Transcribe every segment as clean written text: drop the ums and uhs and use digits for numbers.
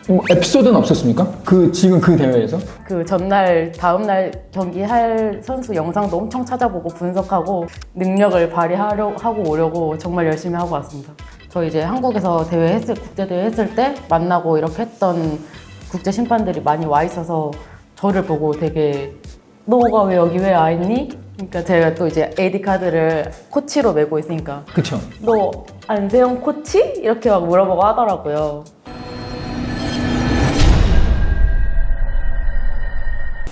뭐 에피소드는 없었습니까? 지금 그 대회에서? 그 전날 다음날 경기할 선수 영상도 엄청 찾아보고 분석하고 능력을 발휘하고 오려고 정말 열심히 하고 왔습니다. 저 이제 한국에서 국제대회 했을 때 만나고 이렇게 했던 국제 심판들이 많이 와 있어서 저를 보고 되게 너가 왜 여기 왜 와 있니? 그러니까 제가 또 이제 AD 카드를 코치로 메고 있으니까 그쵸. 너 안세영 코치? 이렇게 막 물어보고 하더라고요.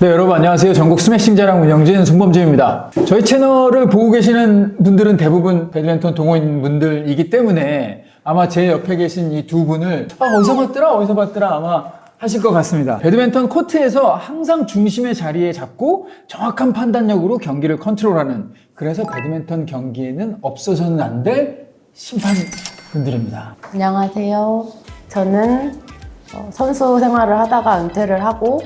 네, 여러분 안녕하세요. 전국 스매싱 자랑 운영진 손범진입니다. 저희 채널을 보고 계시는 분들은 대부분 배드민턴 동호인 분들이기 때문에 아마 제 옆에 계신 이 두 분을 어디서 봤더라 아마 하실 것 같습니다. 배드민턴 코트에서 항상 중심의 자리에 잡고 정확한 판단력으로 경기를 컨트롤하는, 그래서 배드민턴 경기에는 없어서는 안 될 심판분들입니다. 안녕하세요. 저는 선수 생활을 하다가 은퇴를 하고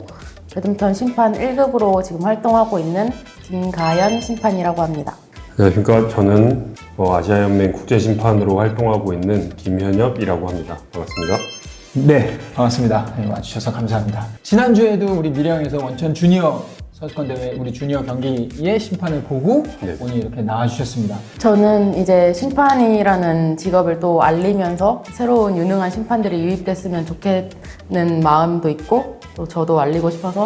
배드민턴 심판 1급으로 지금 활동하고 있는 김가연 심판이라고 합니다. 안녕하십니까. 저는 아시아연맹 국제심판으로 활동하고 있는 김현엽이라고 합니다. 반갑습니다. 네, 반갑습니다. 네, 와주셔서 감사합니다. 지난주에도 우리 밀양에서 원천 주니어 선수권대회 우리 주니어 경기의 심판을 보고 오늘 이렇게 나와주셨습니다. 저는 이제 심판이라는 직업을 또 알리면서 새로운 유능한 심판들이 유입됐으면 좋겠는 마음도 있고 또 저도 알리고 싶어서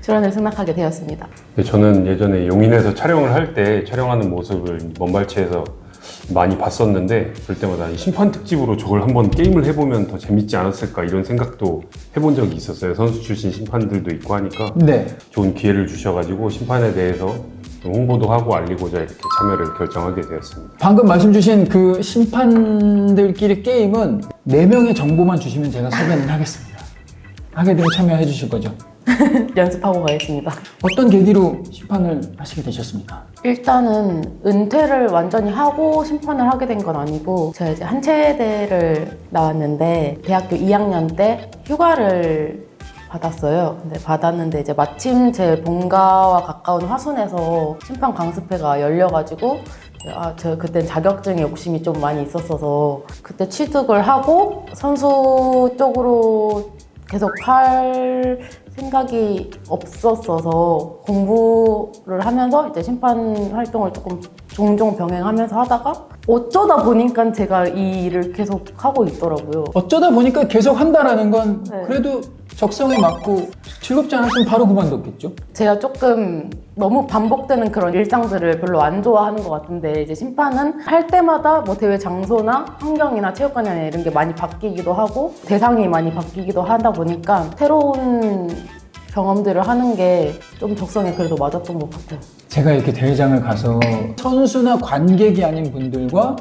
출연을 승낙하게 되었습니다. 저는 예전에 용인에서 촬영을 할 때 촬영하는 모습을 먼발치에서 많이 봤었는데 그럴 때마다 이 심판 특집으로 저걸 한번 게임을 해보면 더 재밌지 않았을까 이런 생각도 해본 적이 있었어요. 선수 출신 심판들도 있고 하니까 좋은 기회를 주셔가지고 심판에 대해서 홍보도 하고 알리고자 이렇게 참여를 결정하게 되었습니다. 방금 말씀 주신 그 심판들끼리 게임은 4명의 정보만 주시면 제가 소개는 하겠습니다. 하게 되면 참여해 주실 거죠? 연습하고 가겠습니다. 어떤 계기로 심판을 하시게 되셨습니까? 일단은 은퇴를 완전히 하고 심판을 하게 된 건 아니고 제가 이제 한체대를 나왔는데 대학교 2학년 때 휴가를 받았는데 이제 마침 제 본가와 가까운 화순에서 심판 강습회가 열려가지고 제가 그때 자격증 욕심이 좀 많이 있었어서 그때 취득을 하고 선수 쪽으로 계속 할 생각이 없었어서 공부를 하면서 이제 심판 활동을 조금 종종 병행하면서 하다가 어쩌다 보니까 제가 이 일을 계속 하고 있더라고요. 어쩌다 보니까 계속 한다라는 건 그래도 적성에 맞고 즐겁지 않았으면 바로 그만뒀겠죠? 제가 조금 너무 반복되는 그런 일상들을 별로 안 좋아하는 것 같은데 이제 심판은 할 때마다 뭐 대회 장소나 환경이나 체육관이나 이런 게 많이 바뀌기도 하고 대상이 많이 바뀌기도 하다 보니까 새로운 경험들을 하는 게 좀 적성에 그래도 맞았던 것 같아요. 제가 이렇게 대회장을 가서 선수나 관객이 아닌 분들과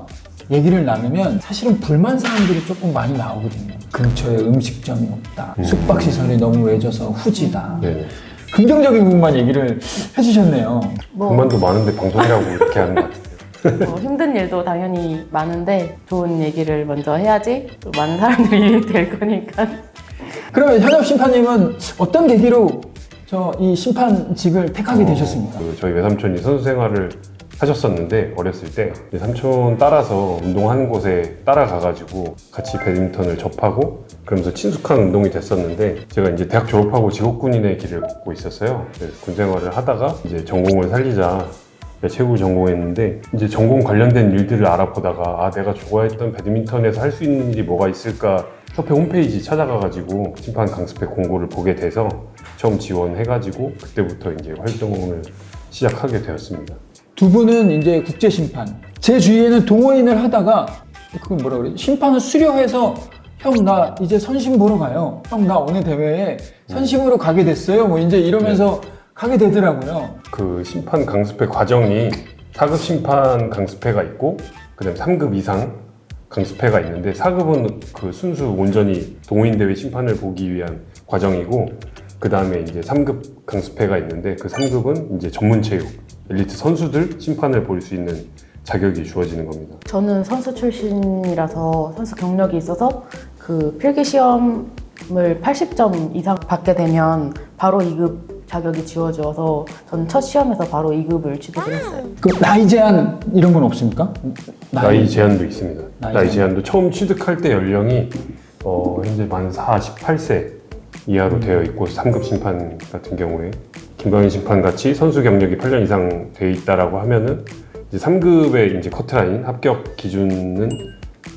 얘기를 나누면 사실은 불만 사항들이 조금 많이 나오거든요. 근처에 음식점이 없다, 숙박시설이 너무 외져서 후지다. 긍정적인 부분만 얘기를 해주셨네요. 불만도 많은데 방송이라고 이렇게 하는 것 같아요. 힘든 일도 당연히 많은데 좋은 얘기를 먼저 해야지 또 많은 사람들이 유입될 거니까. 그러면 현엽 심판님은 어떤 계기로 이 심판직을 택하게 되셨습니까? 저희 외삼촌이 선수 생활을 하셨었는데 어렸을 때 삼촌 따라서 운동하는 곳에 따라가가지고 같이 배드민턴을 접하고 그러면서 친숙한 운동이 됐었는데 제가 이제 대학 졸업하고 직업군인의 길을 걷고 있었어요. 군 생활을 하다가 이제 전공을 살리자 체육을 전공했는데 이제 전공 관련된 일들을 알아보다가 내가 좋아했던 배드민턴에서 할 수 있는 일이 뭐가 있을까 협회 홈페이지 찾아가가지고 심판 강습회 공고를 보게 돼서 처음 지원해가지고 그때부터 이제 활동을 시작하게 되었습니다. 두 분은 이제 국제심판. 제 주위에는 동호인을 하다가 그건 뭐라 그래? 심판을 수료해서 형 나 이제 선심 보러 가요. 형 나 어느 대회에 선심으로 가게 됐어요. 뭐 이제 이러면서 가게 되더라고요. 그 심판 강습회 과정이 4급 심판 강습회가 있고 그다음에 3급 이상 강습회가 있는데 4급은 그 순수 온전히 동호인 대회 심판을 보기 위한 과정이고 그 다음에 이제 3급 강습회가 있는데 그 3급은 이제 전문 체육 엘리트 선수들 심판을 볼 수 있는 자격이 주어지는 겁니다. 저는 선수 출신이라서 선수 경력이 있어서 그 필기 시험을 80점 이상 받게 되면 바로 2급 자격이 지워져서 전 첫 시험에서 바로 2급을 취득을 했어요. 그 나이 제한 이런 건 없습니까? 나이 제한도 있습니다. 나이 제한도 처음 취득할 때 연령이 현재 만 48세 이하로 되어 있고 3급 심판 같은 경우에 김광현 심판 같이 선수 경력이 8년 이상 돼 있다라고 하면은 이제 3급의 이제 커트라인 합격 기준은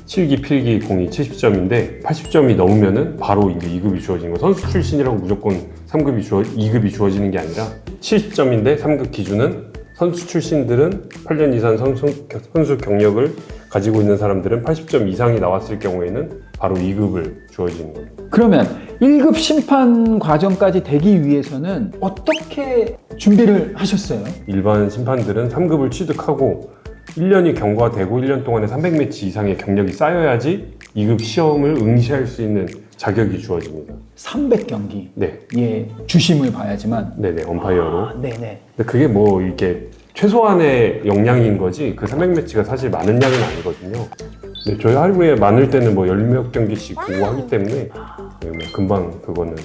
7기, 필기, 공이 70점인데 80점이 넘으면은 바로 이제 2급이 주어지는 거. 선수 출신이라고 무조건 2급이 주어지는 게 아니라 70점인데 3급 기준은 선수 출신들은 8년 이상 선수 경력을 가지고 있는 사람들은 80점 이상이 나왔을 경우에는 바로 2급을 주어지는 거예요. 그러면 1급 심판 과정까지 되기 위해서는 어떻게 준비를 하셨어요? 일반 심판들은 3급을 취득하고 1년이 경과되고 1년 동안에 300매치 이상의 경력이 쌓여야지 2급 시험을 응시할 수 있는 자격이 주어집니다. 300경기. 네. 예, 주심을 봐야지만. 네네, 엄파이어로. 네네. 근데 그게 뭐 이렇게 최소한의 역량인 거지 그 300매치가 사실 많은 양은 아니거든요. 근데 저희 하루에 많을 때는 뭐 10몇 경기씩 보고 하기 때문에 뭐 금방 그거는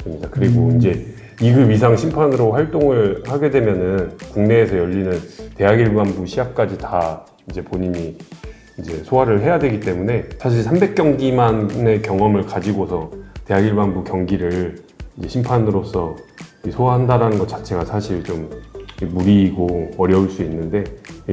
됩니다. 그리고 이제 2급 이상 심판으로 활동을 하게 되면은 국내에서 열리는 대학 일반부 시합까지 다 이제 본인이 이제 소화를 해야 되기 때문에 사실 300경기만의 경험을 가지고서 대학 일반부 경기를 이제 심판으로서 소화한다라는 것 자체가 사실 좀 무리이고 어려울 수 있는데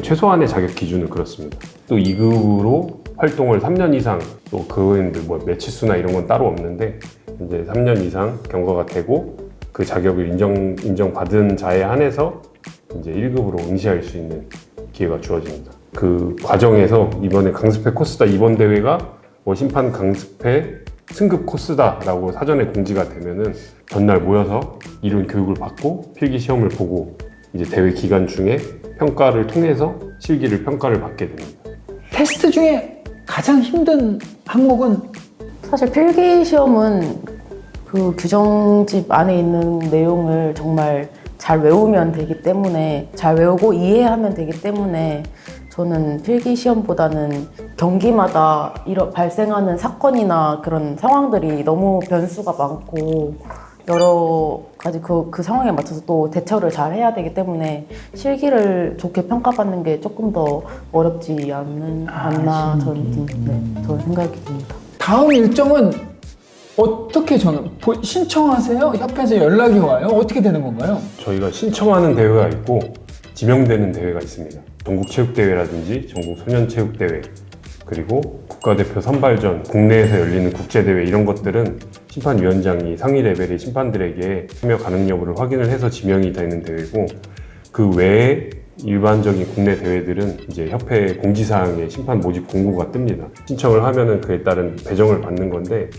최소한의 자격 기준은 그렇습니다. 또 2급으로 활동을 3년 이상 또 그거에는 뭐 매치 수나 이런 건 따로 없는데 이제 3년 이상 경과가 되고 그 자격을 인정받은 자에 한해서 이제 1급으로 응시할 수 있는 기회가 주어집니다. 그 과정에서 이번에 강습회 코스다 이번 대회가 뭐 심판 강습회 승급 코스다라고 사전에 공지가 되면은 전날 모여서 이론 교육을 받고 필기 시험을 보고 이제 대회 기간 중에 평가를 통해서 실기를 평가를 받게 됩니다. 테스트 중에 가장 힘든 항목은 사실 필기 시험은 그 규정집 안에 있는 내용을 정말 잘 외우면 되기 때문에 잘 외우고 이해하면 되기 때문에 저는 필기 시험보다는 경기마다 발생하는 사건이나 그런 상황들이 너무 변수가 많고 여러 가지 그 상황에 맞춰서 또 대처를 잘 해야 되기 때문에 실기를 좋게 평가받는 게 조금 더 어렵지 않나 저는 생각이 듭니다. 다음 일정은 어떻게 신청하세요? 협회에서 연락이 와요? 어떻게 되는 건가요? 저희가 신청하는 대회가 있고 지명되는 대회가 있습니다. 전국체육대회라든지 전국소년체육대회 그리고 국가대표 선발전, 국내에서 열리는 국제대회 이런 것들은 심판위원장이 상위 레벨의 심판들에게 참여 가능 여부를 확인을 해서 지명이 되는 대회고 그 외에 일반적인 국내 대회들은 이제 협회 공지사항에 심판 모집 공고가 뜹니다. 신청을 하면은 그에 따른 배정을 받는 건데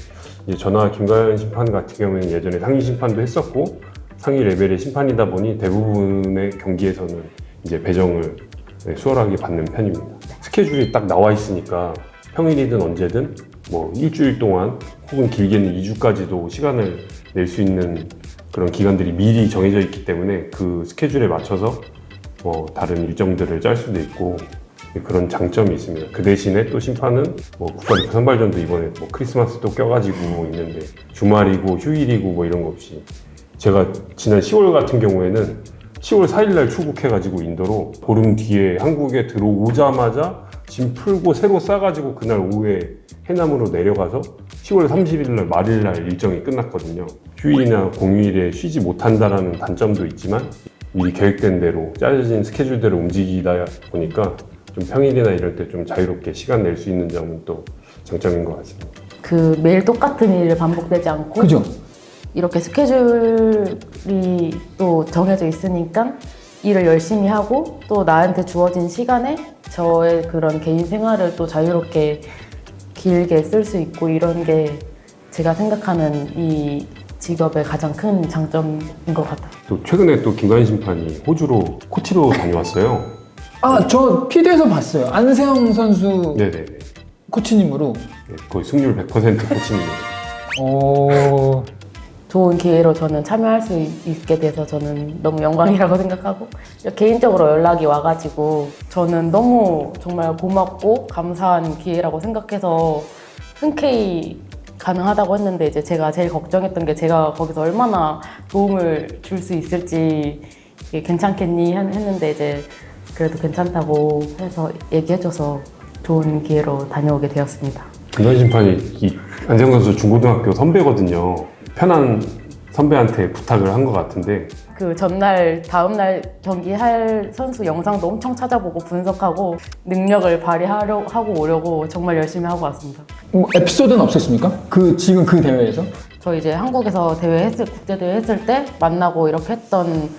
이제 저나 김가연 심판 같은 경우에는 예전에 상위 심판도 했었고 상위 레벨의 심판이다 보니 대부분의 경기에서는 이제 배정을 수월하게 받는 편입니다. 스케줄이 딱 나와 있으니까 평일이든 언제든 뭐 일주일 동안 혹은 길게는 2주까지도 시간을 낼 수 있는 그런 기간들이 미리 정해져 있기 때문에 그 스케줄에 맞춰서 뭐 다른 일정들을 짤 수도 있고 그런 장점이 있습니다. 그 대신에 또 심판은 뭐 국가대표 선발전도 이번에 뭐 크리스마스도 껴가지고 있는데 주말이고 휴일이고 뭐 이런 거 없이 제가 지난 10월 같은 경우에는 10월 4일날 출국해가지고 인도로 보름 뒤에 한국에 들어오자마자 짐 풀고 새로 싸가지고 그날 오후에 해남으로 내려가서 10월 30일날 말일날 일정이 끝났거든요. 휴일이나 공휴일에 쉬지 못한다라는 단점도 있지만 미리 계획된 대로 짜여진 스케줄대로 움직이다 보니까 좀 평일이나 이럴 때 좀 자유롭게 시간 낼 수 있는 점은 또 장점인 것 같습니다. 그 매일 똑같은 일을 반복되지 않고 그죠? 이렇게 스케줄이 또 정해져 있으니까 일을 열심히 하고 또 나한테 주어진 시간에 저의 그런 개인 생활을 또 자유롭게 길게 쓸 수 있고 이런 게 제가 생각하는 이 직업의 가장 큰 장점인 것 같아요. 또 최근에 또 김가연 심판이 호주로 코치로 다녀왔어요. 아, 저 PD에서 봤어요. 안세영 선수 네네네. 코치님으로. 네, 거의 승률 100% 코치입니다. 오, 좋은 기회로 저는 참여할 수 있게 돼서 저는 너무 영광이라고 생각하고 개인적으로 연락이 와가지고 저는 너무 정말 고맙고 감사한 기회라고 생각해서 흔쾌히 가능하다고 했는데 이제 제가 제일 걱정했던 게 제가 거기서 얼마나 도움을 줄 수 있을지 이게 괜찮겠니 했는데 이제 그래도 괜찮다고 해서 얘기해줘서 좋은 기회로 다녀오게 되었습니다. 김현 심판이 이 안세영 선수 중고등학교 선배거든요. 편한 선배한테 부탁을 한 것 같은데 그 전날 다음날 경기할 선수 영상도 엄청 찾아보고 분석하고 능력을 발휘하고 오려고 정말 열심히 하고 왔습니다. 뭐 에피소드는 없었습니까? 지금 그 대회에서? 저 이제 한국에서 국제대회 했을 때 만나고 이렇게 했던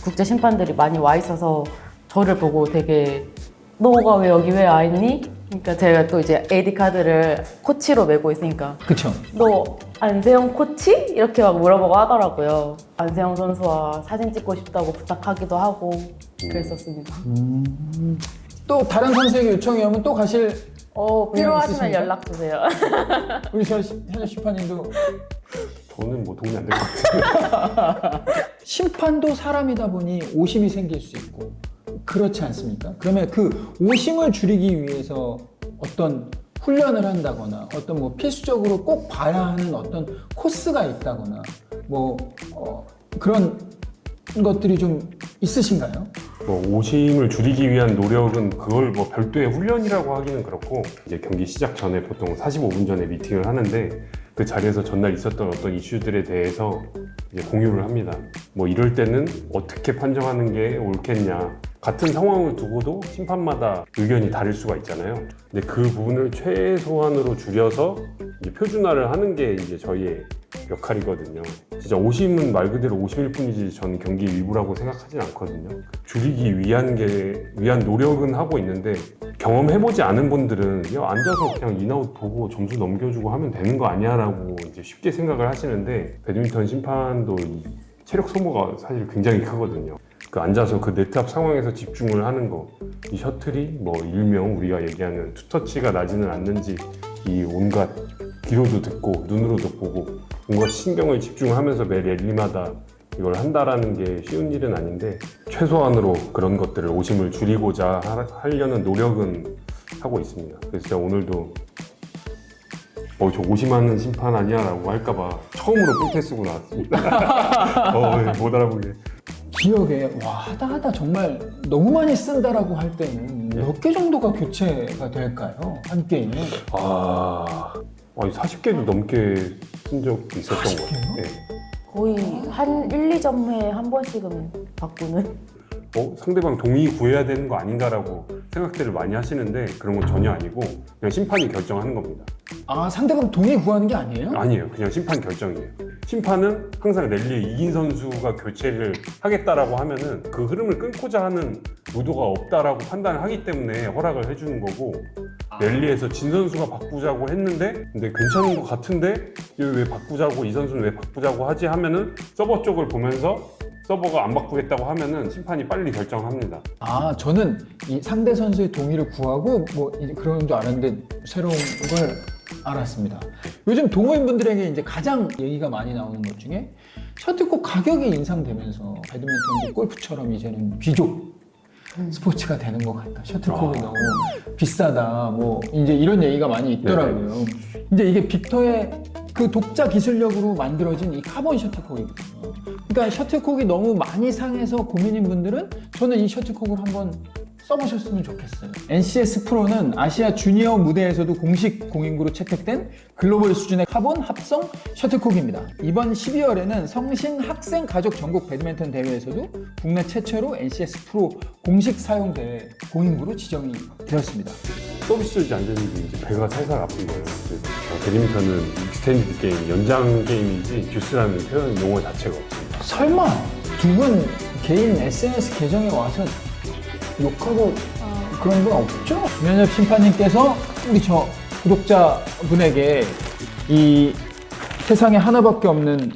국제 심판들이 많이 와 있어서 저를 보고 되게 너가 왜 여기 왜 와 있니? 그러니까 제가 또 이제 AD 카드를 코치로 메고 있으니까 그쵸. 너 안세영 코치? 이렇게 막 물어보고 하더라고요. 안세영 선수와 사진 찍고 싶다고 부탁하기도 하고 그랬었습니다. 또 다른 선수에게 요청이 오면 또 가실 필요하시면 있으십니까? 연락 주세요. 우리 현재 심판님도 저는 뭐 도움이 안 될 것 같아요. 심판도 사람이다 보니 오심이 생길 수 있고 그렇지 않습니까? 그러면 그 오심을 줄이기 위해서 어떤 훈련을 한다거나 어떤 뭐 필수적으로 꼭 봐야 하는 어떤 코스가 있다거나 뭐 그런 것들이 좀 있으신가요? 뭐 오심을 줄이기 위한 노력은 그걸 뭐 별도의 훈련이라고 하기는 그렇고 이제 경기 시작 전에 보통 45분 전에 미팅을 하는데 그 자리에서 전날 있었던 어떤 이슈들에 대해서 이제 공유를 합니다. 뭐 이럴 때는 어떻게 판정하는 게 옳겠냐. 같은 상황을 두고도 심판마다 의견이 다를 수가 있잖아요. 근데 그 부분을 최소한으로 줄여서 이제 표준화를 하는 게 이제 저희의 역할이거든요. 진짜 오심은 말 그대로 오심일 뿐이지 저는 경기 일부라고 생각하진 않거든요. 줄이기 위한 노력은 하고 있는데 경험해보지 않은 분들은 그냥 앉아서 그냥 인아웃 보고 점수 넘겨주고 하면 되는 거 아니야 라고 이제 쉽게 생각을 하시는데 배드민턴 심판도 이 체력 소모가 사실 굉장히 크거든요. 그 앉아서 그 네트 앞 상황에서 집중을 하는 거, 이 셔틀이 뭐 일명 우리가 얘기하는 투터치가 나지는 않는지 이 온갖 귀로도 듣고 눈으로도 보고 온갖 신경을 집중하면서 매 랠리마다 이걸 한다라는 게 쉬운 일은 아닌데 최소한으로 그런 것들을 오심을 줄이고자 하려는 노력은 하고 있습니다. 그래서 제가 오늘도 저 오심하는 심판 아니야 라고 할까봐 처음으로 뿔테 쓰고 나왔습니다. 못 알아보게. 기억에 하다 정말 너무 많이 쓴다라고 할 때는 몇 개 정도가 교체가 될까요? 한 게임에? 40개도 넘게 쓴 적도 있었던 것 같아요. 네. 거의 한 1, 2점에 한 번씩은 바꾸는? 상대방 동의 구해야 되는 거 아닌가라고 생각들을 많이 하시는데 그런 건 전혀 아니고 그냥 심판이 결정하는 겁니다. 상대방 동의 구하는 게 아니에요? 아니에요. 그냥 심판 결정이에요. 심판은 항상 랠리에 이긴 선수가 교체를 하겠다라고 하면은 그 흐름을 끊고자 하는 의도가 없다라고 판단을 하기 때문에 허락을 해주는 거고 랠리에서 진 선수가 바꾸자고 했는데 근데 괜찮은 것 같은데 왜 바꾸자고 이 선수는 왜 바꾸자고 하지 하면은 서버 쪽을 보면서 서버가 안 바꾸겠다고 하면은 심판이 빨리 결정합니다. 저는 이 상대 선수의 동의를 구하고 뭐 그런 줄 알았는데 새로운 걸 알았습니다. 요즘 동호인분들에게 이제 가장 얘기가 많이 나오는 것 중에 셔틀콕 가격이 인상되면서 배드민턴도 골프처럼 이제는 귀족 스포츠가 되는 것 같다. 셔틀콕이 너무 비싸다. 뭐 이제 이런 얘기가 많이 있더라고요. 이제 이게 빅터의 그 독자 기술력으로 만들어진 이 카본 셔틀콕이거든요. 그러니까 셔틀콕이 너무 많이 상해서 고민인 분들은 저는 이 셔틀콕을 한번 써보셨으면 좋겠어요. NCS 프로는 아시아 주니어 무대에서도 공식 공인구로 채택된 글로벌 수준의 카본 합성 셔틀콕입니다. 이번 12월에는 성신 학생 가족 전국 배드민턴 대회에서도 국내 최초로 NCS 프로 공식 사용 대회 공인구로 지정이 되었습니다. 서비스지 안 되는 게 이제 배가 살살 아픈 거예요. 배드민턴은 익스텐디드 게임, 연장 게임이지 듀스라는 표현 용어 자체가 없습니다. 설마 두 분 개인 SNS 계정에 와서 욕하고 그런 건 없죠? 면접 심판님께서 우리 저 구독자분에게 이 세상에 하나밖에 없는